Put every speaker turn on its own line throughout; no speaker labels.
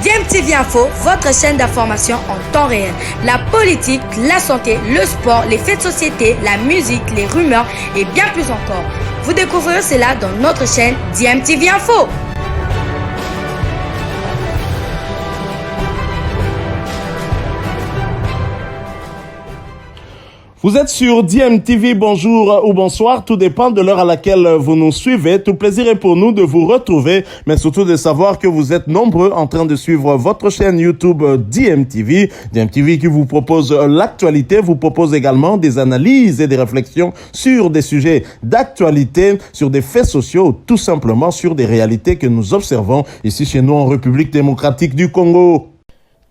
DMTV Info, votre chaîne d'information en temps réel. La politique, la santé, le sport, les faits de société, la musique, les rumeurs et bien plus encore. Vous découvrirez cela dans notre chaîne DMTV Info.
Vous êtes sur DMTV, bonjour ou bonsoir, tout dépend de l'heure à laquelle vous nous suivez. Tout plaisir est pour nous de vous retrouver, mais surtout de savoir que vous êtes nombreux en train de suivre votre chaîne YouTube DMTV. DMTV qui vous propose l'actualité, vous propose également des analyses et des réflexions sur des sujets d'actualité, sur des faits sociaux, tout simplement sur des réalités que nous observons ici chez nous en République démocratique du Congo.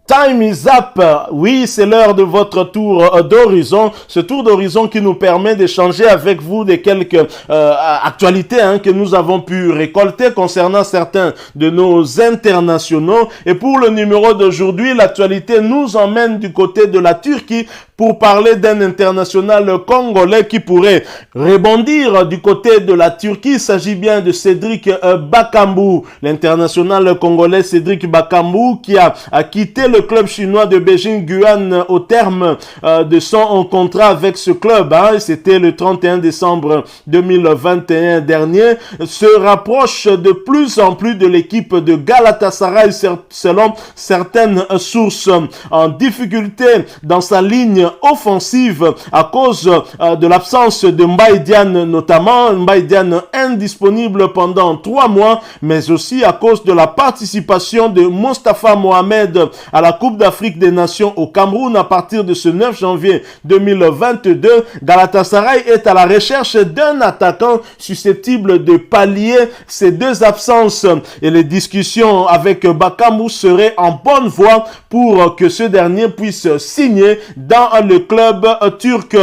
Time is up. Oui, c'est l'heure de votre tour d'horizon. Ce tour d'horizon qui nous permet d'échanger avec vous de quelques actualités que nous avons pu récolter concernant certains de nos internationaux. Et pour le numéro d'aujourd'hui, l'actualité nous emmène du côté de la Turquie pour parler d'un international congolais qui pourrait rebondir du côté de la Turquie. Il s'agit bien de Cédric Bakambu, l'international congolais Cédric Bakambu qui a quitté le club chinois de Beijing-Guan au terme de son contrat avec ce club. C'était le 31 décembre 2021 dernier. Se rapproche de plus en plus de l'équipe de Galatasaray selon certaines sources. En difficulté dans sa ligne offensive à cause de l'absence de Mbaye Diagne, notamment Mbaye Diagne indisponible pendant 3 mois, mais aussi à cause de la participation de Mostafa Mohamed à la Coupe d'Afrique des Nations au Cameroun à partir de ce 9 janvier 2022. Galatasaray est à la recherche d'un attaquant susceptible de pallier ces deux absences et les discussions avec Bakambu seraient en bonne voie pour que ce dernier puisse signer dans le club turc.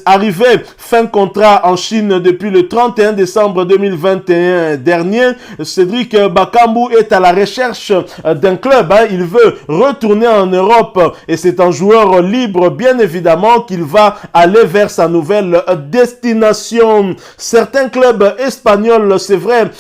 Arrivé fin contrat en Chine depuis le 31 décembre 2021 dernier, Cédric Bakambu est à la recherche d'un club. Il veut retourner en Europe et c'est un joueur libre bien évidemment qu'il va aller vers sa nouvelle destination. Certains clubs espagnols, c'est vrai,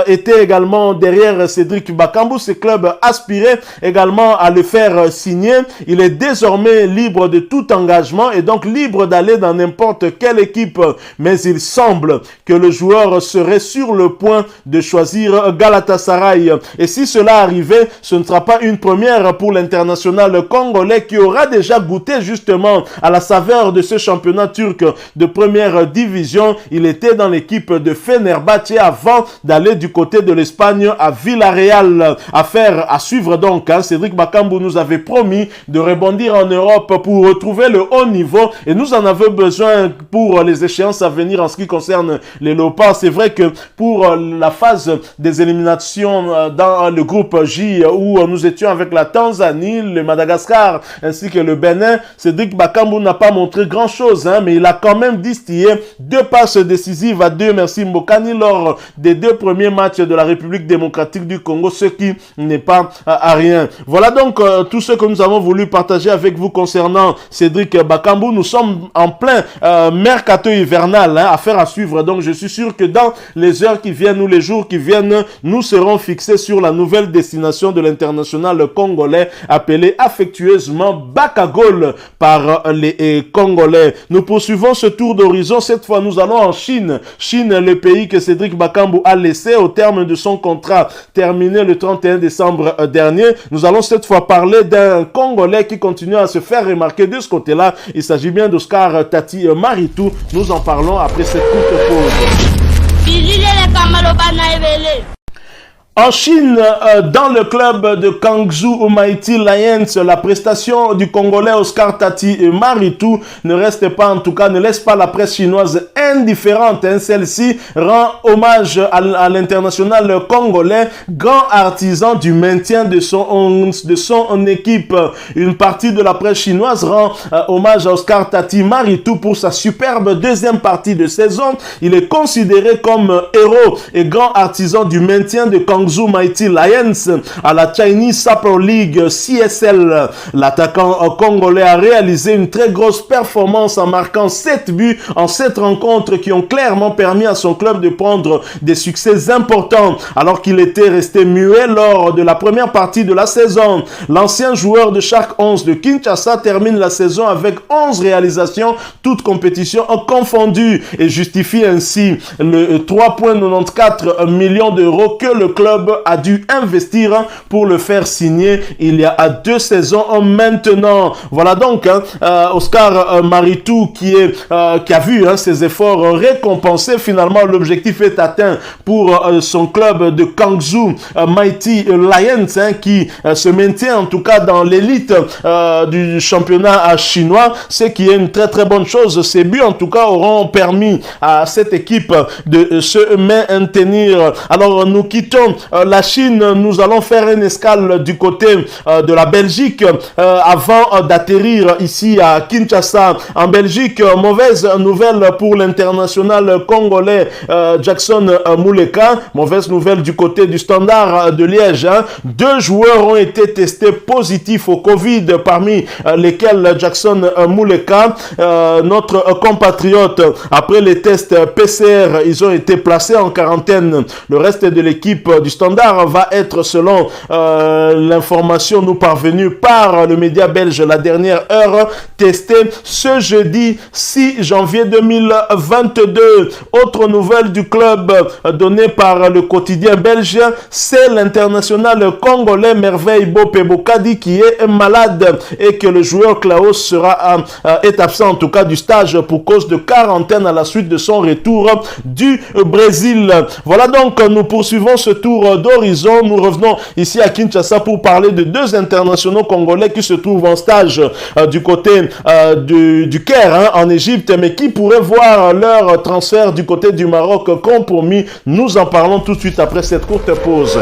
étaient également derrière Cédric Bakambu. Ces clubs aspiraient également à le faire signer. Il est désormais libre de tout engagement et donc libre d'aller dans n'importe quelle équipe, mais il semble que le joueur serait sur le point de choisir Galatasaray et si cela arrivait, ce ne sera pas une première pour l'international congolais qui aura déjà goûté justement à la saveur de ce championnat turc de première division. Il était dans l'équipe de Fenerbahçe avant d'aller du côté de l'Espagne à Villarreal. Affaire à suivre donc. Cédric Bakambu nous avait promis de rebondir en Europe pour retrouver le haut niveau et nous en avons besoin pour les échéances à venir en ce qui concerne les Léopards. C'est vrai que pour la phase des éliminations dans le groupe J où nous étions avec la Tanzanie, le Madagascar ainsi que le Bénin, Cédric Bakambu n'a pas montré grand chose, mais il a quand même distillé 2 passes décisives à 2 merci Mbokani lors des 2 premiers matchs de la République démocratique du Congo, ce qui n'est pas à rien. Voilà donc tout ce que nous avons voulu partager avec vous concernant Cédric Bakambu. Nous sommes en plein mercato hivernal, affaire à suivre. Donc je suis sûr que dans les heures qui viennent ou les jours qui viennent, nous serons fixés sur la nouvelle destination de l'international congolais appelé affectueusement Bakagol par les Congolais. Nous poursuivons ce tour d'horizon. Cette fois, nous allons en Chine. Chine, le pays que Cédric Bakambu a laissé au terme de son contrat terminé le 31 décembre dernier. Nous allons cette fois parler d'un Congolais qui continue à se faire remarquer de ce côté-là. Il s'agit bien d'Oscar Tati Maritou. Nous en parlons après cette courte pause. En Chine, dans le club de Guangzhou Mighty Lions, la prestation du Congolais Oscar Tati Maritou ne reste pas, en tout cas, ne laisse pas la presse chinoise indifférente. Celle-ci rend hommage à l'international congolais, grand artisan du maintien de son équipe. Une partie de la presse chinoise rend hommage à Oscar Tati Maritou pour sa superbe deuxième partie de saison. Il est considéré comme héros et grand artisan du maintien de Guangzhou Mighty Lions à la Chinese Super League CSL. L'attaquant congolais a réalisé une très grosse performance en marquant 7 buts en 7 rencontres rencontres qui ont clairement permis à son club de prendre des succès importants alors qu'il était resté muet lors de la première partie de la saison. L'ancien joueur de Shark 11 de Kinshasa termine la saison avec 11 réalisations, toutes compétitions confondues, et justifie ainsi le 3,94 millions d'euros que le club a dû investir pour le faire signer il y a 2 saisons maintenant. Voilà donc Oscar Maritou qui a vu ses efforts récompensés. Finalement, l'objectif est atteint pour son club de Kangzhou Mighty Lions qui se maintient en tout cas dans l'élite du championnat chinois, ce qui est une très très bonne chose. Ces buts en tout cas auront permis à cette équipe de se maintenir. Alors nous quittons la Chine, nous allons faire une escale du côté de la Belgique avant d'atterrir ici à Kinshasa. En Belgique, mauvaise nouvelle pour l'international congolais Jackson Muleka. Mauvaise nouvelle du côté du Standard de Liège. 2 joueurs ont été testés positifs au Covid, parmi lesquels Jackson Muleka, notre compatriote. Après les tests PCR, ils ont été placés en quarantaine. Le reste de l'équipe du Standard va être, selon l'information nous parvenue par le média belge La Dernière Heure, testé ce jeudi 6 janvier 2022. Autre nouvelle du club donnée par le quotidien belge, c'est l'international congolais Merveille Bopé-Bokadi qui est malade et que le joueur Klaus est absent en tout cas du stage pour cause de quarantaine à la suite de son retour du Brésil. Voilà donc, nous poursuivons ce tour d'horizon. Nous revenons ici à Kinshasa pour parler de 2 internationaux congolais qui se trouvent en stage du côté du Caire en Égypte, mais qui pourraient voir leur transfert du côté du Maroc compromis. Nous en parlons tout de suite après cette courte pause.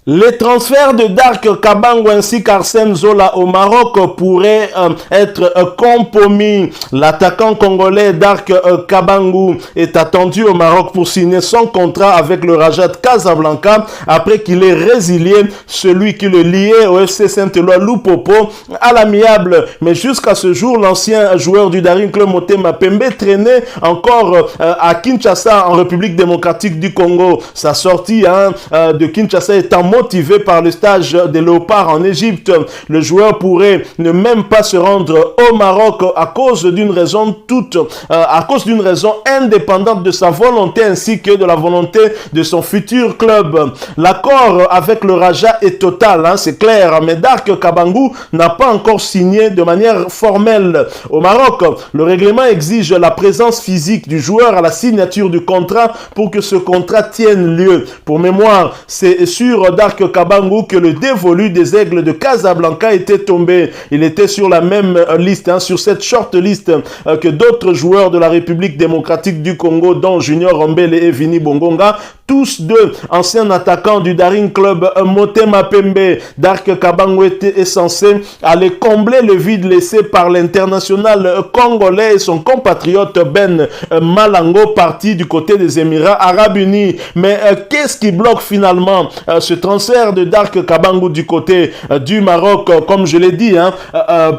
Les transferts de Dark Kabangu ainsi qu'Arsène Zola au Maroc pourraient être compromis. L'attaquant congolais Dark Kabangu est attendu au Maroc pour signer son contrat avec le Raja de Casablanca après qu'il ait résilié celui qui le liait au FC Saint-Éloi Lupopo à l'amiable. Mais jusqu'à ce jour, l'ancien joueur du Daring Club Motema Pembe traînait encore à Kinshasa en République démocratique du Congo. Sa sortie de Kinshasa étant motivé par le stage des Léopards en Égypte. Le joueur pourrait ne même pas se rendre au Maroc à cause d'une raison indépendante de sa volonté ainsi que de la volonté de son futur club. L'accord avec le Raja est total, c'est clair, mais Dark Kabangu n'a pas encore signé de manière formelle. Au Maroc, le règlement exige la présence physique du joueur à la signature du contrat pour que ce contrat tienne lieu. Pour mémoire, c'est sur Dark Kabangu que le dévolu des Aigles de Casablanca était tombé. Il était sur la même liste, sur cette short liste que d'autres joueurs de la République démocratique du Congo, dont Junior Ombele et Vini Bongonga, tous 2 anciens attaquants du Daring Club Motema Pembe. Dark Kabangu est censé aller combler le vide laissé par l'international congolais et son compatriote Ben Malango, parti du côté des Émirats Arabes Unis. Mais qu'est-ce qui bloque finalement ce transfert de Dark Kabangu du côté du Maroc? Comme je l'ai dit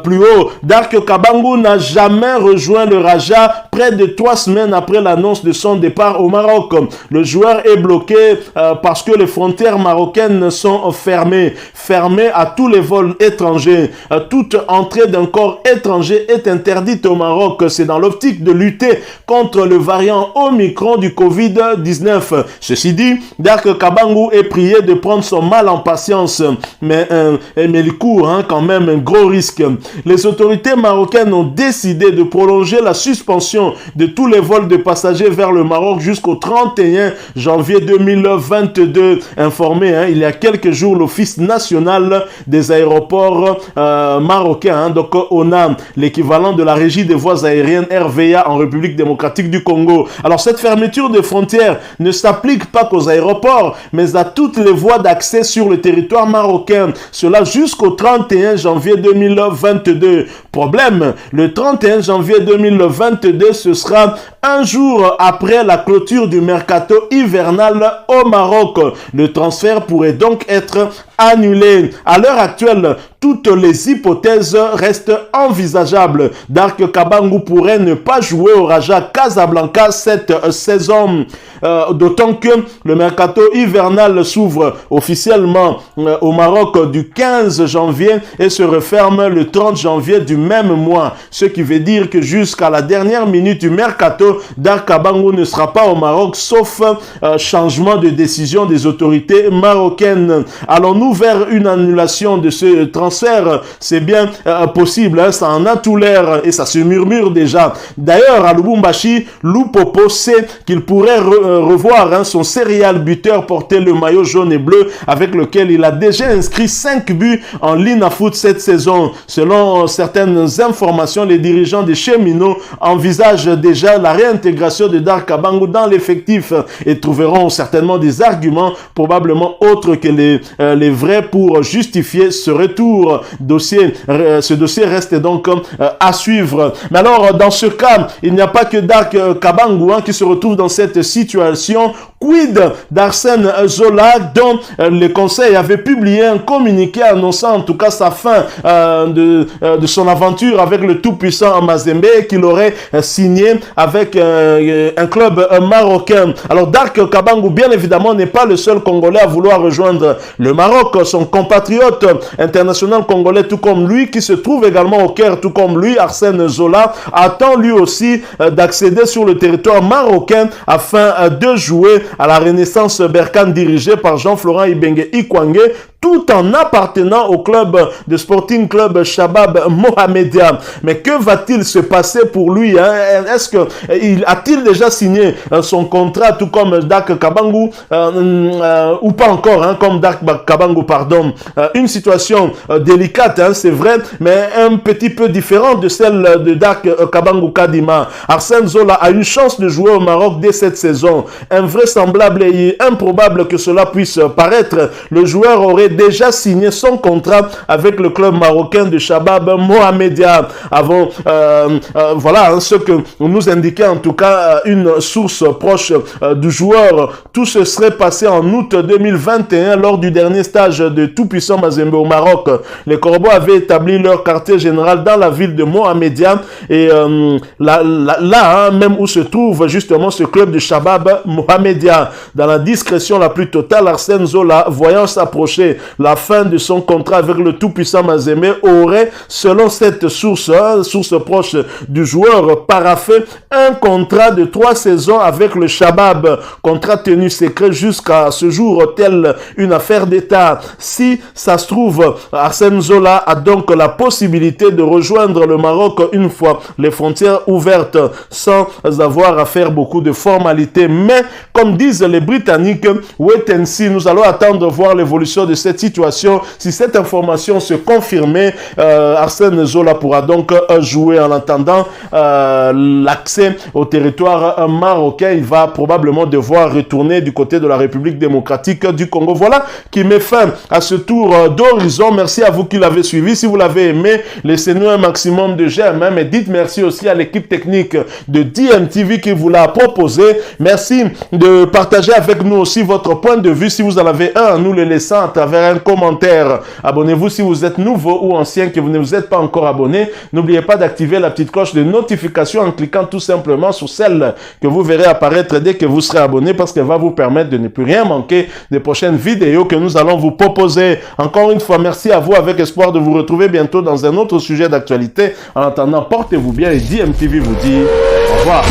plus haut, Dark Kabangu n'a jamais rejoint le Raja près de 3 semaines après l'annonce de son départ au Maroc. Le joueur est bloqué parce que les frontières marocaines sont fermées à tous les vols étrangers. Toute entrée d'un corps étranger est interdite au Maroc. C'est dans l'optique de lutter contre le variant Omicron du Covid-19. Ceci dit, Dark Kabangu est prié de prendre son mal en patience, mais il court quand même un gros risque. Les autorités marocaines ont décidé de prolonger la suspension de tous les vols de passagers vers le Maroc jusqu'au 31 janvier 2022. Informé il y a quelques jours l'Office national des aéroports marocains, donc ONAM, l'équivalent de la régie des voies aériennes RVA en République démocratique du Congo. Alors cette fermeture des frontières ne s'applique pas qu'aux aéroports, mais à toutes les voies d'accès sur le territoire marocain. Cela jusqu'au 31 janvier 2022. Problème, le 31 janvier 2022, ce sera un jour après la clôture du mercato hivernal au Maroc. Le transfert pourrait donc être annulé. À l'heure actuelle, toutes les hypothèses restent envisageables. Dark Kabangu pourrait ne pas jouer au Raja Casablanca cette saison. D'autant que le mercato hivernal s'ouvre officiellement au Maroc du 15 janvier et se referme le 30 janvier du même mois. Ce qui veut dire que jusqu'à la dernière minute du mercato, Dark Kabangu ne sera pas au Maroc, sauf changement de décision des autorités marocaines. Allons-nous vers une annulation de ce transfert? C'est bien possible, hein, ça en a tout l'air et ça se murmure déjà. D'ailleurs, à Lubumbashi, Lupopo sait qu'il pourrait revoir son serial buteur porter le maillot jaune et bleu avec lequel il a déjà inscrit 5 buts en Lina Foot cette saison. Selon certaines informations, les dirigeants des cheminots envisagent déjà la réintégration de Dark Kabangu dans l'effectif et trouveront certainement des arguments probablement autres que les vrais pour justifier ce retour. Ce dossier reste donc à suivre. Mais alors, dans ce cas, il n'y a pas que Dark Kabangu qui se retrouve dans cette situation. Quid d'Arsène Zola, dont le conseil avait publié un communiqué annonçant en tout cas sa fin de son aventure avec le tout-puissant Mazembe, qu'il aurait signé avec un club marocain. Alors Dark Kabangu, bien évidemment, n'est pas le seul Congolais à vouloir rejoindre le Maroc. Son compatriote international congolais, tout comme lui, qui se trouve également au Caire, tout comme lui, Arsène Zola, attend lui aussi d'accéder sur le territoire marocain afin de jouer à la Renaissance Berkane dirigée par Jean-Florent Ibenge Ikwange, tout en appartenant au club de Sporting Club Shabab Mohamedia. Mais que va-t-il se passer pour lui, hein? Est-ce que a-t-il déjà signé son contrat, tout comme Dark Kabangu, ou pas encore, hein, comme Dark Kabangu, pardon. Une situation délicate, hein, c'est vrai, mais un petit peu différente de celle de Dark Kabangu Kadima. Arsène Zola a une chance de jouer au Maroc dès cette saison. Invraisemblable et improbable que cela puisse paraître, le joueur aurait déjà signé son contrat avec le club marocain de Shabab Mohamedia. Avant, voilà, hein, ce que nous indiquait en tout cas une source proche du joueur. Tout se serait passé en août 2021 lors du dernier stage de tout-puissant Mazembe au Maroc. Les Corbeaux avaient établi leur quartier général dans la ville de Mohamedia et là, même où se trouve justement ce club de Shabab Mohamedia. Dans la discrétion la plus totale, Arsène Zola, voyant s'approcher la fin de son contrat avec le tout-puissant Mazembe, aurait, selon cette source proche du joueur, paraphé un contrat de 3 saisons avec le Shabab, contrat tenu secret jusqu'à ce jour, telle une affaire d'État. Si ça se trouve, Arsène Zola a donc la possibilité de rejoindre le Maroc une fois les frontières ouvertes, sans avoir à faire beaucoup de formalités. Mais, comme disent les Britanniques, wait and see, nous allons attendre voir l'évolution de cette situation. Si cette information se confirmait, Arsène Zola pourra donc jouer. En attendant l'accès au territoire marocain. Il va probablement devoir retourner du côté de la République démocratique du Congo. Voilà qui met fin à ce tour d'horizon. Merci à vous qui l'avez suivi. Si vous l'avez aimé, laissez-nous un maximum de j'aime, mais dites merci aussi à l'équipe technique de DMTV qui vous l'a proposé. Merci de partager avec nous aussi votre point de vue. Si vous en avez un, nous le laissons à travers un commentaire. Abonnez-vous si vous êtes nouveau ou ancien, que vous ne vous êtes pas encore abonné. N'oubliez pas d'activer la petite cloche de notification en cliquant tout simplement sur celle que vous verrez apparaître dès que vous serez abonné, parce qu'elle va vous permettre de ne plus rien manquer des prochaines vidéos que nous allons vous proposer. Encore une fois, merci à vous, avec espoir de vous retrouver bientôt dans un autre sujet d'actualité. En attendant, portez-vous bien et DMTV vous dit au revoir.